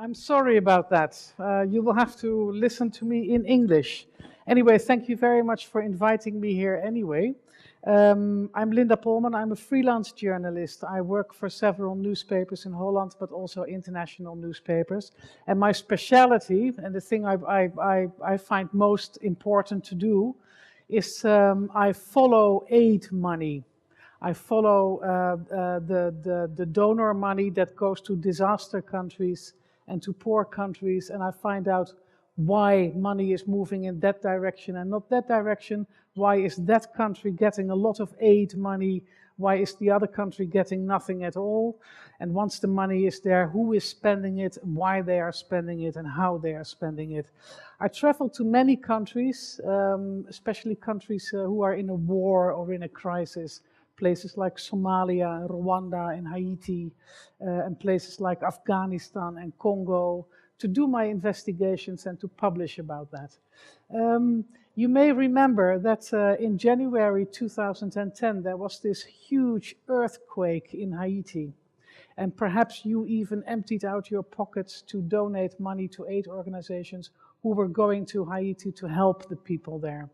I'm sorry about that. You will have to listen to me in English. Anyway, thank you very much for inviting me here anyway. I'm Linda Polman. I'm a freelance journalist. I work for several newspapers in Holland, but also international newspapers. And my specialty, and the thing I find most important to do, is I follow aid money. I follow the donor money that goes to disaster countries and to poor countries, and I find out why money is moving in that direction and not that direction. Why is that country getting a lot of aid money? Why is the other country getting nothing at all? And once the money is there, who is spending it, why they are spending it, and how they are spending it? I travel to many countries, especially countries who are in a war or in a crisis. Places like Somalia, and Rwanda, and Haiti, and places like Afghanistan and Congo, to do my investigations and to publish about that. You may remember that in January 2010 there was this huge earthquake in Haiti. And perhaps you even emptied out your pockets to donate money to aid organizations who were going to Haiti to help the people there.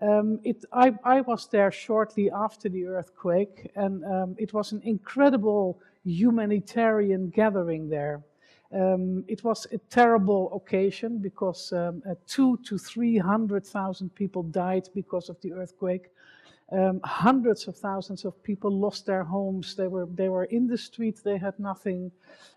I was there shortly after the earthquake, and it was an incredible humanitarian gathering there. It was a terrible occasion because 200,000 to 300,000 people died because of the earthquake. Hundreds of thousands of people lost their homes. They were in the street. They had nothing.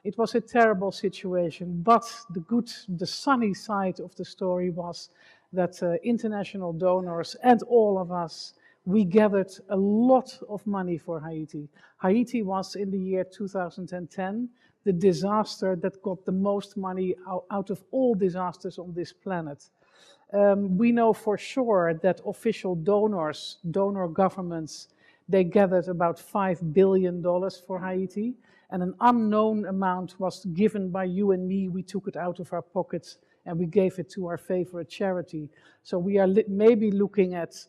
It was a terrible situation. But the sunny side of the story was that international donors and all of us, we gathered a lot of money for Haiti. Haiti was, in the year 2010, the disaster that got the most money out of all disasters on this planet. We know for sure that official donors, donor governments, they gathered about $5 billion for Haiti, and an unknown amount was given by you and me. We took it out of our pockets and we gave it to our favorite charity. So we are maybe looking at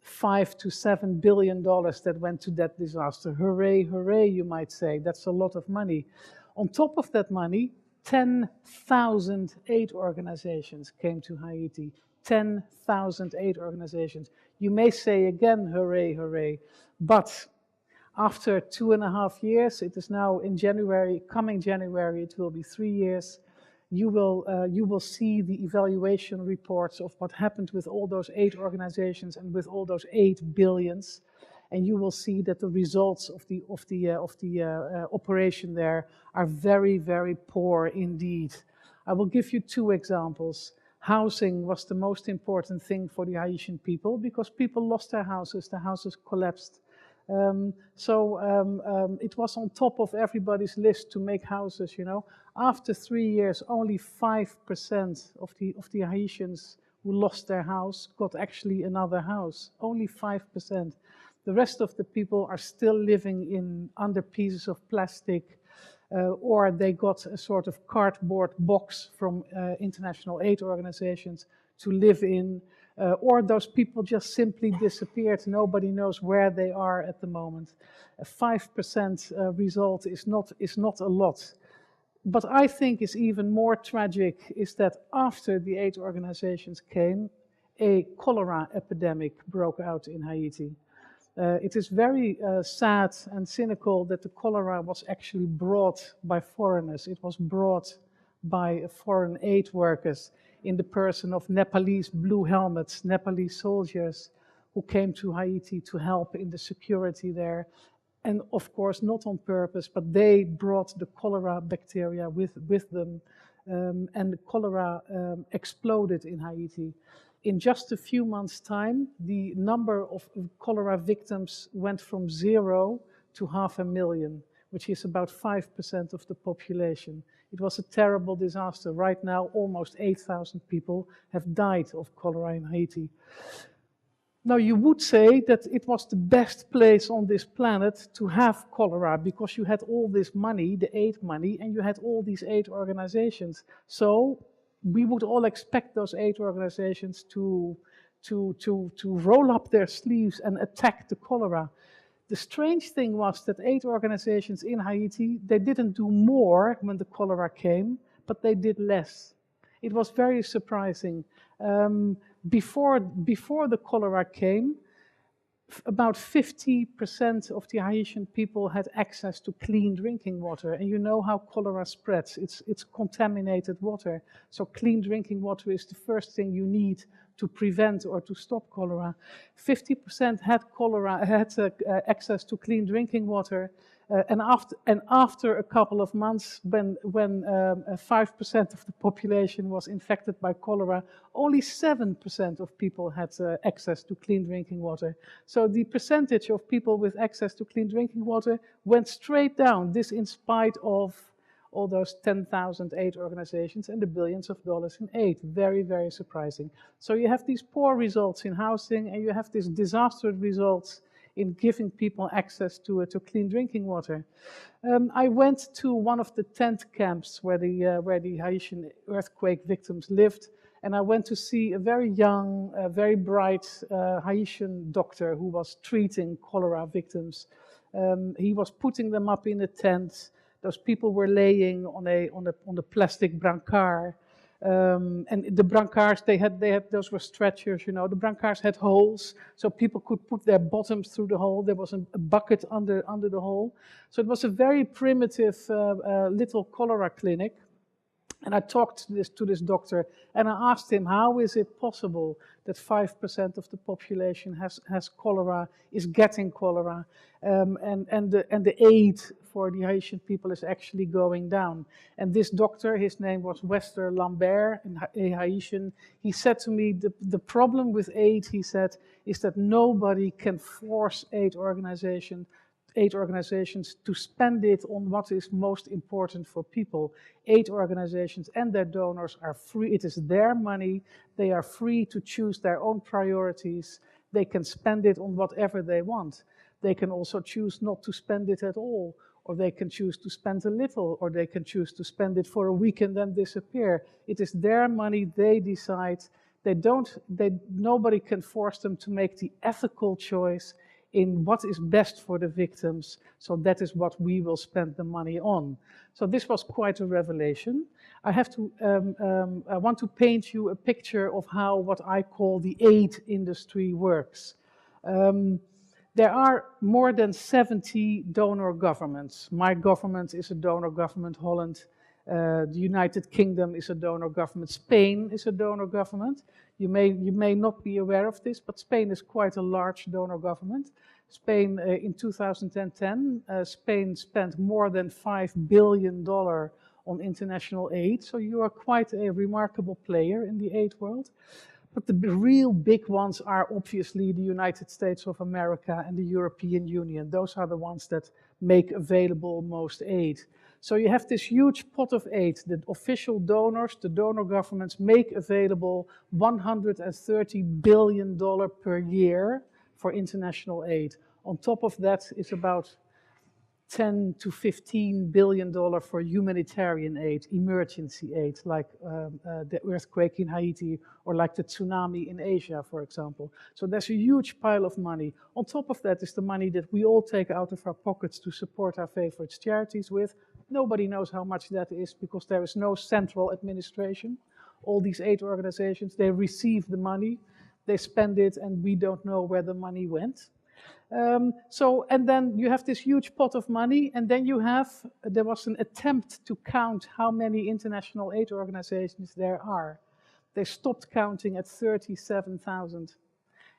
$5 to $7 billion that went to that disaster. Hooray, hooray, you might say. That's a lot of money. On top of that money, 10,000 aid organizations came to Haiti. 10,000 aid organizations. You may say again, hooray, hooray. But after 2.5 years, it is now in January, coming January, it will be 3 years. You will see the evaluation reports of what happened with all those aid organizations and with all those 8 billions, and you will see that the results of the operation there are very, very poor indeed. I will give you 2 examples. Housing was the most important thing for the Haitian people because people lost their houses. The houses collapsed. It was on top of everybody's list to make houses, you know. After 3 years, only 5% of the Haitians who lost their house got actually another house. Only 5%. The rest of the people are still living under pieces of plastic, or they got a sort of cardboard box from international aid organizations to live in. Or those people just simply disappeared. Nobody knows where they are at the moment. A 5% result is not a lot. But I think is even more tragic is that after the aid organizations came, a cholera epidemic broke out in Haiti. It is very sad and cynical that the cholera was actually brought by foreigners. It was brought by foreign aid workers in the person of Nepalese blue helmets, Nepalese soldiers who came to Haiti to help in the security there. And of course, not on purpose, but they brought the cholera bacteria with them. And the cholera exploded in Haiti. In just a few months' time, the number of cholera victims went from 0 to 500,000, which is about 5% of the population. It was a terrible disaster. Right now, almost 8,000 people have died of cholera in Haiti. Now, you would say that it was the best place on this planet to have cholera because you had all this money, the aid money, and you had all these aid organizations. So we would all expect those aid organizations to roll up their sleeves and attack the cholera. The strange thing was that aid organizations in Haiti, they didn't do more when the cholera came, but they did less. It was very surprising. Before the cholera came, about 50% of the Haitian people had access to clean drinking water. And you know how cholera spreads. It's contaminated water. So clean drinking water is the first thing you need to prevent or to stop cholera. 50% had access to clean drinking water. And after a couple of months, when 5% of the population was infected by cholera, only 7% of people had access to clean drinking water. So the percentage of people with access to clean drinking water went straight down. This in spite of all those 10,000 aid organizations and the billions of dollars in aid. Very, very surprising. So you have these poor results in housing, and you have these disastrous results in giving people access to clean drinking water. I went to one of the tent camps where the Haitian earthquake victims lived, and I went to see a very young, very bright Haitian doctor who was treating cholera victims. He was putting them up in a tent. Those people were laying on a plastic brancard. And the brancards, they had those were stretchers, you know. The brancards had holes, so people could put their bottoms through the hole. There was a bucket under the hole. So it was a very primitive little cholera clinic. And I talked to this doctor, and I asked him, how is it possible that 5% of the population has cholera, is getting cholera, and the aid for the Haitian people is actually going down. And this doctor, his name was Wester Lambert, a Haitian, he said to me, the problem with aid, he said, is that nobody can force aid organizations to spend it on what is most important for people. Aid organizations and their donors are free. It is their money. They are free to choose their own priorities. They can spend it on whatever they want. They can also choose not to spend it at all, or they can choose to spend a little, or they can choose to spend it for a week and then disappear. It is their money. They decide. Nobody can force them to make the ethical choice in what is best for the victims, so that is what we will spend the money on. So this was quite a revelation. I want to paint you a picture of how what I call the aid industry works. There are more than 70 donor governments. My government is a donor government, Holland. The United Kingdom is a donor government. Spain is a donor government. You may not be aware of this, but Spain is quite a large donor government. Spain, in 2010, Spain spent more than $5 billion on international aid. So you are quite a remarkable player in the aid world. But the real big ones are obviously the United States of America and the European Union. Those are the ones that make available most aid. So you have this huge pot of aid. The official donors, the donor governments, make available $130 billion per year for international aid. On top of that is about $10 to $15 billion for humanitarian aid, emergency aid, like the earthquake in Haiti or like the tsunami in Asia, for example. So there's a huge pile of money. On top of that is the money that we all take out of our pockets to support our favorite charities with. Nobody knows how much that is because there is no central administration. All these aid organizations, they receive the money, they spend it, and we don't know where the money went. And then you have this huge pot of money, and then there was an attempt to count how many international aid organizations there are. They stopped counting at 37,000.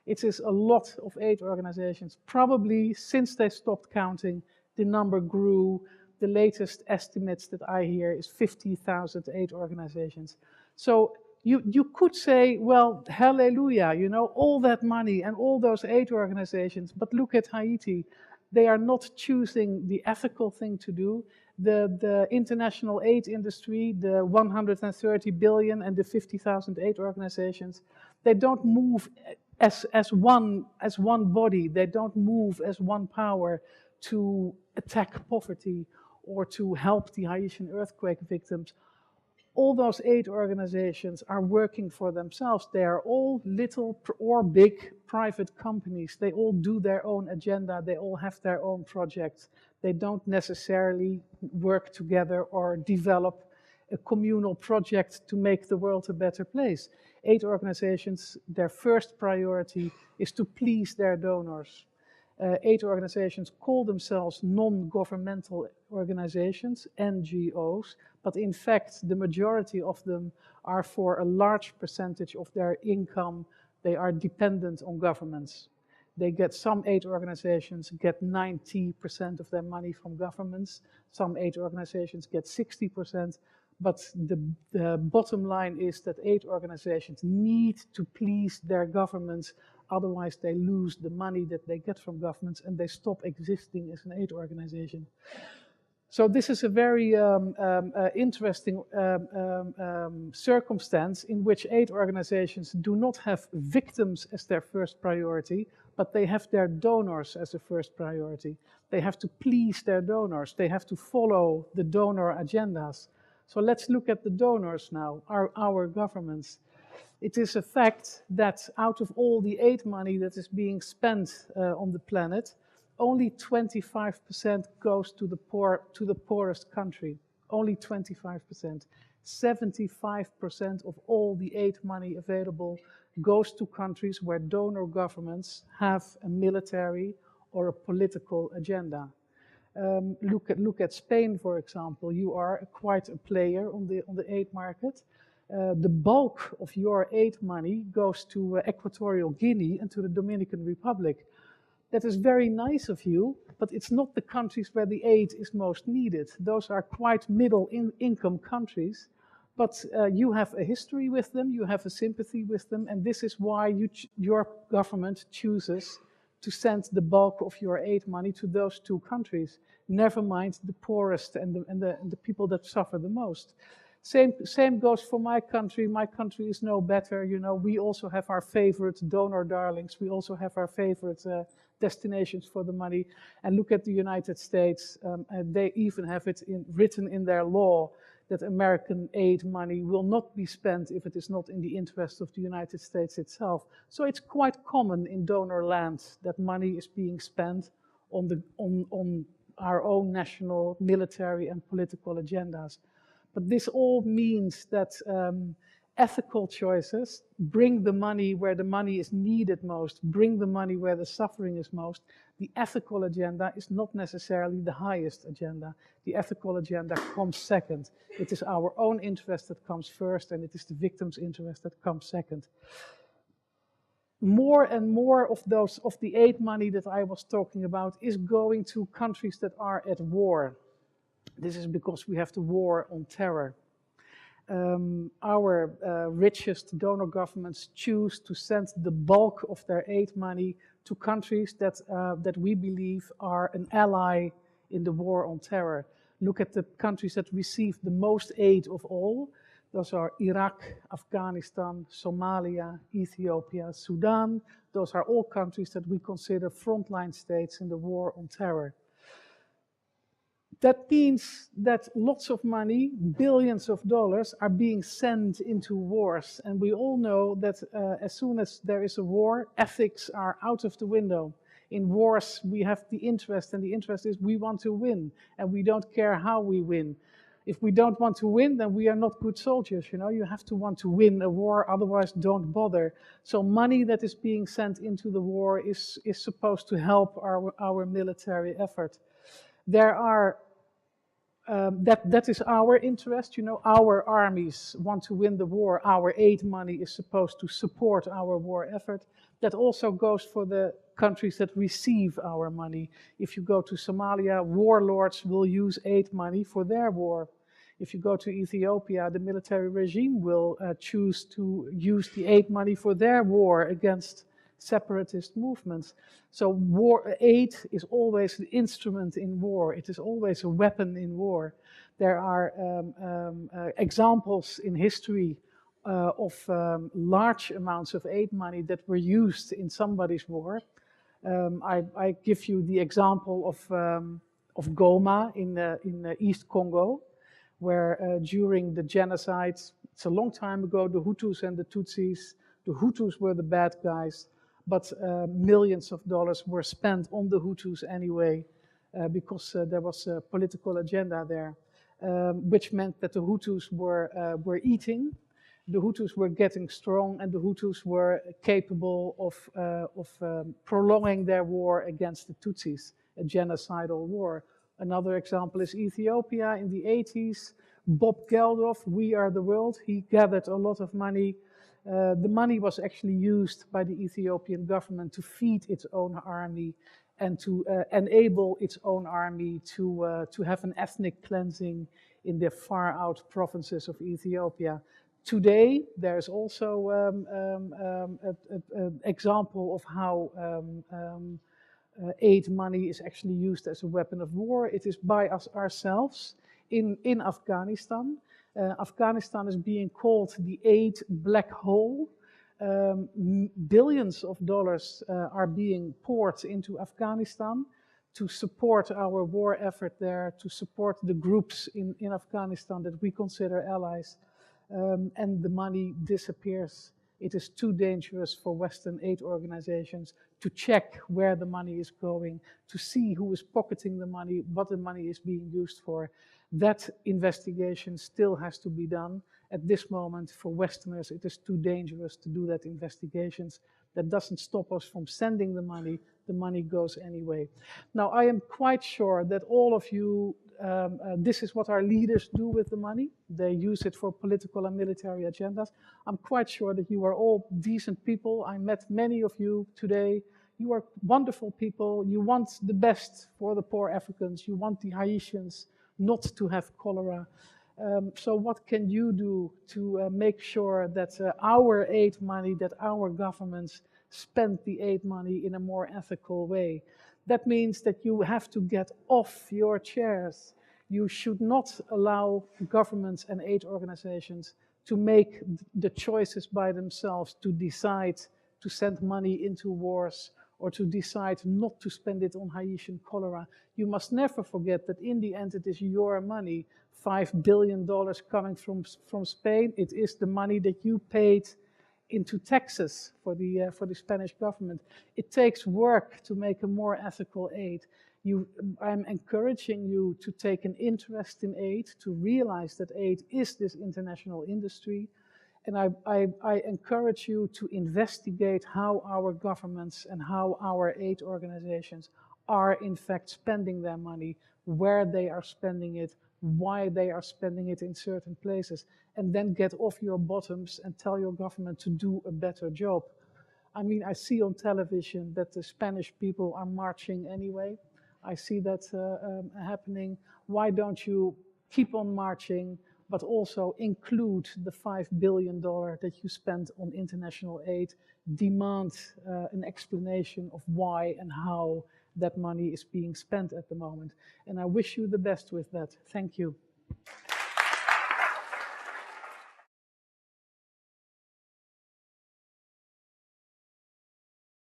It is a lot of aid organizations. Probably since they stopped counting, the number grew. The latest estimates that I hear is 50,000 aid organizations. So you could say, well, hallelujah, you know, all that money and all those aid organizations, but look at Haiti. They are not choosing the ethical thing to do. The international aid industry, the 130 billion and the 50,000 aid organizations, they don't move as one body. They don't move as one power to attack poverty or to help the Haitian earthquake victims. All those aid organizations are working for themselves. They are all little or big private companies. They all do their own agenda. They all have their own projects. They don't necessarily work together or develop a communal project to make the world a better place. Aid organizations, their first priority is to please their donors. Aid organizations call themselves non-governmental organizations, NGOs, but in fact the majority of them are, for a large percentage of their income, they are dependent on governments. Some aid organizations get 90% of their money from governments, some aid organizations get 60%, but the bottom line is that aid organizations need to please their governments, otherwise they lose the money that they get from governments and they stop existing as an aid organization. So this is a very interesting circumstance in which aid organizations do not have victims as their first priority, but they have their donors as a first priority. They have to please their donors. They have to follow the donor agendas. So let's look at the donors now, our governments. It is a fact that out of all the aid money that is being spent on the planet, only 25% goes to the poorest country. Only 25%. 75% of all the aid money available goes to countries where donor governments have a military or a political agenda. Look at Spain, for example. You are quite a player on the aid market. The bulk of your aid money goes to Equatorial Guinea and to the Dominican Republic. That is very nice of you, but it's not the countries where the aid is most needed. Those are quite middle-income countries, but you have a history with them, you have a sympathy with them, and this is why your government chooses to send the bulk of your aid money to those two countries. Never mind the poorest and the people that suffer the most. Same goes for my country. My country is no better. You know, we also have our favorite donor darlings. We also have our favorite destinations for the money. And look at the United States. They even have it written in their law that American aid money will not be spent if it is not in the interest of the United States itself. So it's quite common in donor land that money is being spent on our own national, military and political agendas. But this all means that ethical choices bring the money where the money is needed most, bring the money where the suffering is most. The ethical agenda is not necessarily the highest agenda. The ethical agenda comes second. It is our own interest that comes first, and it is the victim's interest that comes second. More and more of the aid money that I was talking about is going to countries that are at war. This is because we have the war on terror. Our richest donor governments choose to send the bulk of their aid money to countries that we believe are an ally in the war on terror. Look at the countries that receive the most aid of all. Those are Iraq, Afghanistan, Somalia, Ethiopia, Sudan. Those are all countries that we consider frontline states in the war on terror. That means that lots of money, billions of dollars, are being sent into wars. And we all know that as soon as there is a war, ethics are out of the window. In wars, we have the interest, and the interest is we want to win, and we don't care how we win. If we don't want to win, then we are not good soldiers, you know. You have to want to win a war, otherwise don't bother. So money that is being sent into the war is supposed to help our military effort. There are that is our interest, you know. Our armies want to win the war. Our aid money is supposed to support our war effort. That also goes for the countries that receive our money. If you go to Somalia, warlords will use aid money for their war. If you go to Ethiopia, the military regime will choose to use the aid money for their war against separatist movements. So war aid is always an instrument in war. It is always a weapon in war. There are examples in history of large amounts of aid money that were used in somebody's war. I give you the example of Goma in East Congo, where during the genocide, it's a long time ago, the Hutus and the Tutsis, the Hutus were the bad guys, but millions of dollars were spent on the Hutus anyway, because there was a political agenda there. which meant that the Hutus were eating. The Hutus were getting strong, and the Hutus were capable of prolonging their war against the Tutsis, a genocidal war. Another example is Ethiopia in the 80s. Bob Geldof, We Are the World, he gathered a lot of money. The money was actually used by the Ethiopian government to feed its own army and to enable its own army to have an ethnic cleansing in the far out provinces of Ethiopia. Today, there's also an example of how aid money is actually used as a weapon of war. It is by us ourselves in Afghanistan. Afghanistan is being called the aid black hole. Billions of dollars are being poured into Afghanistan to support our war effort there, to support the groups in Afghanistan that we consider allies. And the money disappears. It is too dangerous for Western aid organizations to check where the money is going, to see who is pocketing the money, what the money is being used for. That investigation still has to be done. At this moment, for Westerners, it is too dangerous to do that investigations. That doesn't stop us from sending the money goes anyway. Now, I am quite sure that all of you, this is what our leaders do with the money. They use it for political and military agendas. I'm quite sure that you are all decent people. I met many of you today. You are wonderful people. You want the best for the poor Africans. You want the Haitians not to have cholera. So what can you do to make sure that our aid money, that our governments spend the aid money in a more ethical way? That means that you have to get off your chairs. You should not allow governments and aid organizations to make the choices by themselves, to decide to send money into wars or to decide not to spend it on Haitian cholera. You must never forget that in the end it is your money. $5 billion coming from Spain. It is the money that you paid into taxes for the Spanish government. It takes work to make a more ethical aid. I'm encouraging you to take an interest in aid, to realize that aid is this international industry. And I encourage you to investigate how our governments and how our aid organizations are in fact spending their money, where they are spending it, why they are spending it in certain places, and then get off your bottoms and tell your government to do a better job. I mean, I see on television that the Spanish people are marching anyway. I see that happening. Why don't you keep on marching, but also include the $5 billion that you spend on international aid, demand an explanation of why and how that money is being spent at the moment. And I wish you the best with that. Thank you.